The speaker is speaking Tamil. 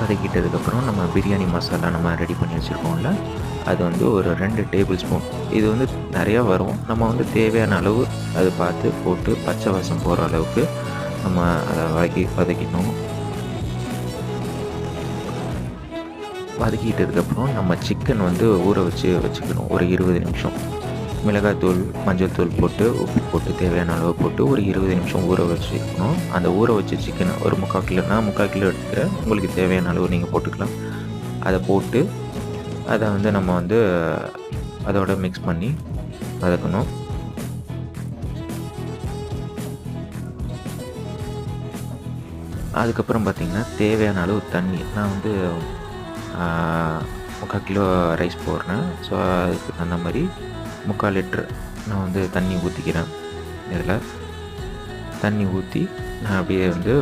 வதக்கிட்டதுக்கப்புறம் நம்ம பிரியாணி மசாலா நம்ம ரெடி பண்ணி வச்சுருக்கோம்ல, அது வந்து ஒரு 2 டேபிள் ஸ்பூன். இது வந்து நிறையா வரும். நம்ம வந்து தேவையான அளவு அது பார்த்து போட்டு பச்சை வாசம் போகிற அளவுக்கு நம்ம அதை வதக்கிக்கணும். வதக்கிட்டதுக்கப்புறம் நம்ம சிக்கன் வந்து ஊற வச்சுக்கணும் ஒரு 20 நிமிஷம். மிளகாய்த்தூள், மஞ்சள் தூள் போட்டு, உப்பு போட்டு தேவையான அளவு போட்டு ஒரு 20 நிமிஷம் ஊற வச்சுக்கணும். அந்த ஊற வச்ச சிக்கனை ஒரு 3/4 கிலோ, நான் 3/4 கிலோ எடுத்துக்கிறேன். உங்களுக்கு தேவையான அளவு நீங்கள் போட்டுக்கலாம். அதை போட்டு அதை வந்து நம்ம வந்து அதோட மிக்ஸ் பண்ணி வதக்கணும். அதுக்கப்புறம் பார்த்திங்கன்னா தேவையான அளவு தண்ணி. நான் வந்து 3/4 கிலோ ரைஸ் போடுறேன். ஸோ அதுக்கு தகுந்த மாதிரி 3/4 லிட்ரு நான் வந்து தண்ணி ஊற்றிக்கிறேன். இதில் தண்ணி ஊற்றி நான் அப்படியே வந்து